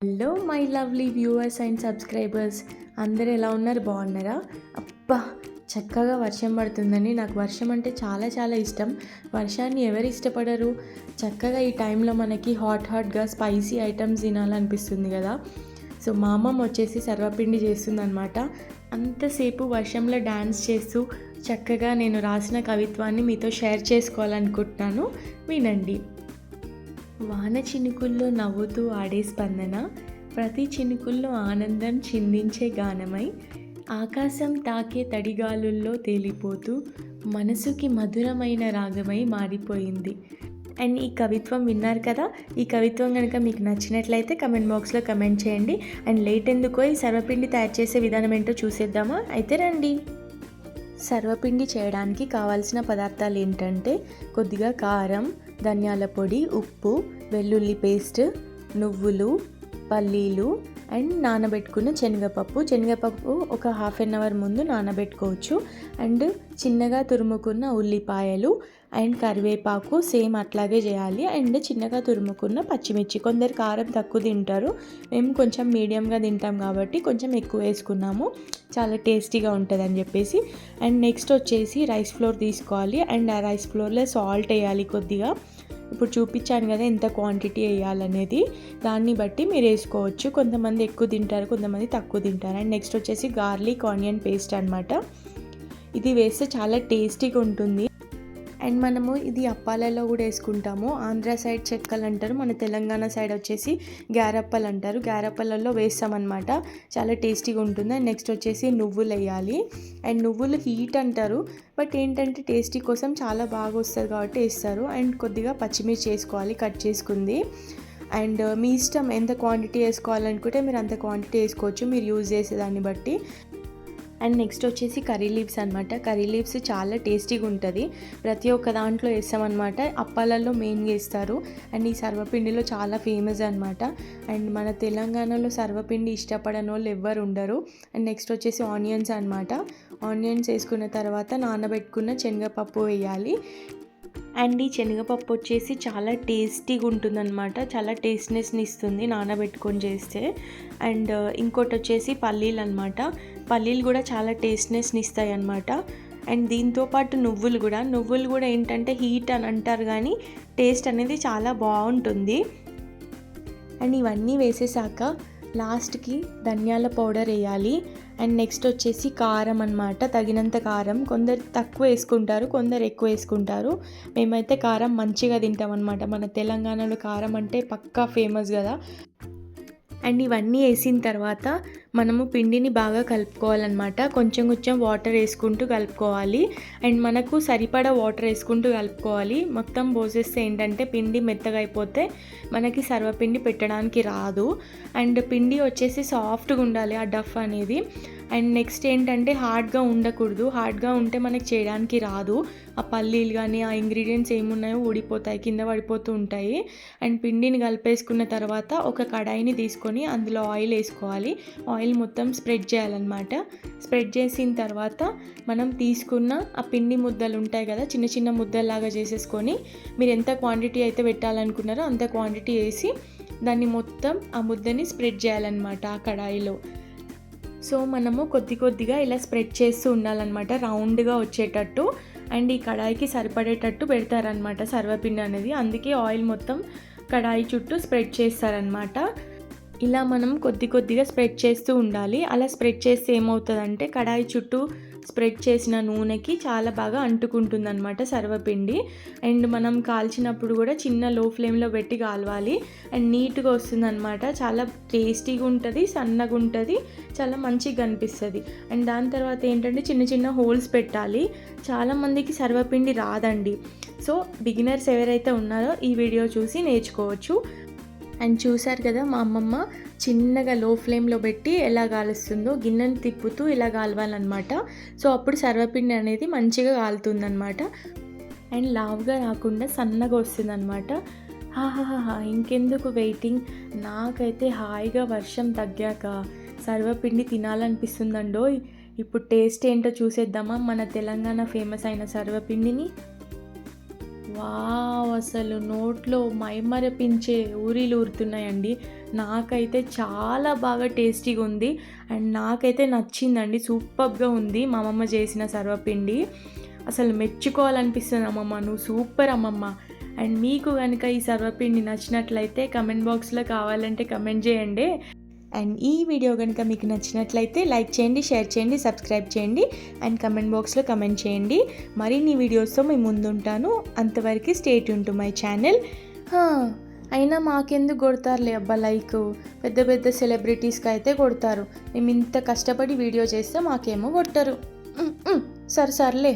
Hello my lovely viewers and subscribers, అందరు ఎలా ఉన్నారు? బాగున్నారా? అబ్బా, చక్కగా వర్షం పడుతుందని. నాకు వర్షం అంటే చాలా చాలా ఇష్టం. వర్షాన్ని ఎవరు ఇష్టపడరు? చక్కగా ఈ టైంలో మనకి హాట్గా స్పైసీ ఐటమ్స్ తినాలనిపిస్తుంది కదా. సో మా అమ్మమ్మ వచ్చేసి సర్వపిండి చేస్తుందనమాట. అంతసేపు వర్షంలో డ్యాన్స్ చేస్తూ చక్కగా నేను రాసిన కవిత్వాన్ని మీతో షేర్ చేసుకోవాలనుకుంటున్నాను. వినండి. వాన చినుకుల్లో నవ్వుతూ ఆడే స్పందన, ప్రతి చినుకుల్లో ఆనందం చిందించే గానమై, ఆకాశం తాకే తడిగాలుల్లో తేలిపోతూ మనసుకి మధురమైన రాగమై మారిపోయింది. అండ్ ఈ కవిత్వం విన్నారు కదా. ఈ కవిత్వం కనుక మీకు నచ్చినట్లయితే కమెంట్ బాక్స్లో కమెంట్ చేయండి. అండ్ లేట్ ఎందుకో ఈ సర్వపిండి తయారు చేసే విధానం ఏంటో చూసేద్దామా? అయితే రండి. సర్వపిండి చేయడానికి కావాల్సిన పదార్థాలు ఏంటంటే కొద్దిగా కారం, ధనియాల పొడి, ఉప్పు, వెల్లుల్లి పేస్ట్, నువ్వులు, పల్లీలు అండ్ నానబెట్టుకున్న శనగపప్పు ఒక హాఫ్ అన్ అవర్ ముందు నానబెట్టుకోవచ్చు. అండ్ చిన్నగా తురుముకున్న ఉల్లిపాయలు అండ్ కరివేపాకు సేమ్ అట్లాగే చేయాలి. అండ్ చిన్నగా తురుముకున్న పచ్చిమిర్చి. కొందరు కారం తక్కువ తింటారు, మేము కొంచెం మీడియంగా తింటాం కాబట్టి కొంచెం ఎక్కువ వేసుకున్నాము, చాలా టేస్టీగా ఉంటుంది అని చెప్పేసి. అండ్ నెక్స్ట్ వచ్చేసి రైస్ ఫ్లోర్ తీసుకోవాలి. అండ్ ఆ రైస్ ఫ్లోర్లో సాల్ట్ వేయాలి కొద్దిగా. ఇప్పుడు చూపించాను కదా ఎంత క్వాంటిటీ వేయాలనేది, దాన్ని బట్టి మీరు వేసుకోవచ్చు. కొంతమంది ఎక్కువ తింటారు, కొంతమంది తక్కువ తింటారు. అండ్ నెక్స్ట్ వచ్చేసి గార్లిక్ ఆనియన్ పేస్ట్ అనమాట. ఇది వేస్తే చాలా టేస్టీగా ఉంటుంది. అండ్ మనము ఇది అప్పాలలో కూడా వేసుకుంటాము. ఆంధ్ర సైడ్ చెక్కలు అంటారు, మన తెలంగాణ సైడ్ వచ్చేసి గారప్పలు అంటారు. గారప్పలలో వేస్తామన్నమాట, చాలా టేస్టీగా ఉంటుంది. అండ్ నెక్స్ట్ వచ్చేసి నువ్వులు వేయాలి. అండ్ నువ్వులు హీట్ అంటారు, బట్ ఏంటంటే టేస్టీ కోసం చాలా బాగా వస్తుంది కాబట్టి వేస్తారు. అండ్ కొద్దిగా పచ్చిమిర్చి వేసుకోవాలి కట్ చేసుకుంది. అండ్ మీ ఇష్టం, ఎంత క్వాంటిటీ వేసుకోవాలనుకుంటే మీరు అంత క్వాంటిటీ వేసుకోవచ్చు, మీరు యూజ్ చేసేదాన్ని బట్టి. అండ్ నెక్స్ట్ వచ్చేసి కర్రీ లీవ్స్ అనమాట. కర్రీ లీవ్స్ చాలా టేస్టీగా ఉంటుంది, ప్రతి ఒక్క దాంట్లో వేస్తామన్నమాట. అప్పాలలో మెయిన్గా వేస్తారు. అండ్ ఈ సర్వపిండిలో చాలా ఫేమస్ అనమాట. అండ్ మన తెలంగాణలో సర్వపిండి ఇష్టపడని వాళ్ళు ఎవ్వరు ఉండరు. అండ్ నెక్స్ట్ వచ్చేసి ఆనియన్స్ అనమాట. ఆనియన్స్ వేసుకున్న తర్వాత నానబెట్టుకున్న శనగపప్పు వేయాలి. అండ్ ఈ శనగపప్పు వచ్చేసి చాలా టేస్టీగా ఉంటుందన్నమాట, చాలా టేస్ట్నెస్ని ఇస్తుంది నానబెట్టుకొని చేస్తే. అండ్ ఇంకోటి వచ్చేసి పల్లీలు అనమాట. పల్లీలు కూడా చాలా టేస్ట్నెస్ని ఇస్తాయి అన్నమాట. అండ్ దీంతోపాటు నువ్వులు కూడా ఏంటంటే హీట్ అని అంటారు, కానీ టేస్ట్ అనేది చాలా బాగుంటుంది. అండ్ ఇవన్నీ వేసేసాక లాస్ట్కి ధనియాల పౌడర్ వేయాలి. అండ్ నెక్స్ట్ వచ్చేసి కారం అనమాట, తగినంత కారం. కొందరు తక్కువ వేసుకుంటారు, కొందరు ఎక్కువ వేసుకుంటారు. మేమైతే కారం మంచిగా తింటాం అనమాట. మన తెలంగాణలో కారం అంటే పక్కా ఫేమస్ కదా. అండ్ ఇవన్నీ వేసిన తర్వాత మనము పిండిని బాగా కలుపుకోవాలన్నమాట. కొంచెం కొంచెం వాటర్ వేసుకుంటూ కలుపుకోవాలి. అండ్ మనకు సరిపడా వాటర్ వేసుకుంటూ కలుపుకోవాలి. మొత్తం పోసేస్తే ఏంటంటే పిండి మెత్తగా అయిపోతే మనకి సర్వపిండి పెట్టడానికి రాదు. అండ్ పిండి వచ్చేసి సాఫ్ట్గా ఉండాలి ఆ డఫ్ అనేది. అండ్ నెక్స్ట్ ఏంటంటే హార్డ్గా ఉండకూడదు, హార్డ్గా ఉంటే మనకి చేయడానికి రాదు. ఆ పల్లీలు కానీ ఆ ఇంగ్రీడియంట్స్ ఏమున్నాయో ఊడిపోతాయి, కింద పడిపోతూ ఉంటాయి. అండ్ పిండిని కలిపేసుకున్న తర్వాత ఒక కడాయిని తీసుకొని అందులో ఆయిల్ వేసుకోవాలి. ఆయిల్ మొత్తం స్ప్రెడ్ చేయాలన్నమాట. స్ప్రెడ్ చేసిన తర్వాత మనం తీసుకున్న ఆ పిండి ముద్దలు ఉంటాయి కదా, చిన్న చిన్న ముద్దల్లాగా చేసేసుకొని మీరు ఎంత క్వాంటిటీ అయితే పెట్టాలనుకున్నారో అంత క్వాంటిటీ వేసి దాన్ని మొత్తం ఆ ముద్దని స్ప్రెడ్ చేయాలన్నమాట ఆ కడాయిలో. సో మనము కొద్దిగా ఇలా స్ప్రెడ్ చేస్తూ ఉండాలన్నమాట, రౌండ్గా వచ్చేటట్టు. అండ్ ఈ కడాయికి సరిపడేటట్టు పెడతారనమాట సర్వపిండి అనేది, అందుకే ఆయిల్ మొత్తం కడాయి చుట్టూ స్ప్రెడ్ చేస్తారనమాట. ఇలా మనం కొద్దిగా స్ప్రెడ్ చేస్తూ ఉండాలి. అలా స్ప్రెడ్ చేస్తే ఏమవుతుందంటే కడాయి చుట్టూ స్ప్రెడ్ చేసిన నూనెకి చాలా బాగా అంటుకుంటుంది అనమాట సర్వపిండి. అండ్ మనం కాల్చినప్పుడు కూడా చిన్న లో ఫ్లేమ్లో పెట్టి కాలవాలి. అండ్ నీట్గా వస్తుంది అనమాట, చాలా టేస్టీగా ఉంటుంది, సన్నగా ఉంటుంది, చాలా మంచిగా కనిపిస్తుంది. అండ్ దాని తర్వాత ఏంటంటే చిన్న చిన్న హోల్స్ పెట్టాలి. చాలామందికి సర్వపిండి రాదండి. సో బిగినర్స్ ఎవరైతే ఉన్నారో ఈ వీడియో చూసి నేర్చుకోవచ్చు. అండ్ చూసారు కదా మా అమ్మమ్మ చిన్నగా లో ఫ్లేమ్లో పెట్టి ఎలా కాలుస్తుందో, గిన్నెను తిప్పుతూ ఇలా కాలవాలన్నమాట. సో అప్పుడు సర్వపిండి అనేది మంచిగా కాలుతుందన్నమాట. అండ్ లావుగా రాకుండా సన్నగా వస్తుందన్నమాట. హాహాహా, ఇంకెందుకు వెయిటింగ్, నాకైతే హాయిగా వర్షం తగ్గాక సర్వపిండి తినాలనిపిస్తుందండో. ఇప్పుడు టేస్ట్ ఏంటో చూసేద్దామా మన తెలంగాణ ఫేమస్ అయిన సర్వపిండిని. వావ్, అసలు నోట్లో మైమరపించే ఊరిలు ఊరుతున్నాయండి. నాకైతే చాలా బాగా టేస్టీగా ఉంది అండ్ నాకైతే నచ్చిందండి. సూపర్గా ఉంది మా అమ్మమ్మ చేసిన సర్వపిండి. అసలు మెచ్చుకోవాలనిపిస్తుంది అమ్మమ్మ, నువ్వు సూపర్ అమ్మమ్మ. అండ్ మీకు కనుక ఈ సర్వపిండి నచ్చినట్లయితే కమెంట్ బాక్స్లో కావాలంటే కమెంట్ చేయండి. అండ్ ఈ వీడియో కనుక మీకు నచ్చినట్లయితే లైక్ చేయండి, షేర్ చేయండి, సబ్స్క్రైబ్ చేయండి అండ్ కమెంట్ బాక్స్లో కమెంట్ చేయండి. మరిన్ని వీడియోస్తో మేము ముందుంటాను. అంతవరకు stay tune to my channel. అయినా మాకెందుకు కొడతారులే అబ్బా లైక్, పెద్ద పెద్ద సెలబ్రిటీస్కి అయితే కొడతారు. మేము ఇంత కష్టపడి వీడియో చేస్తే మాకేమో కొట్టరు. సర్లే.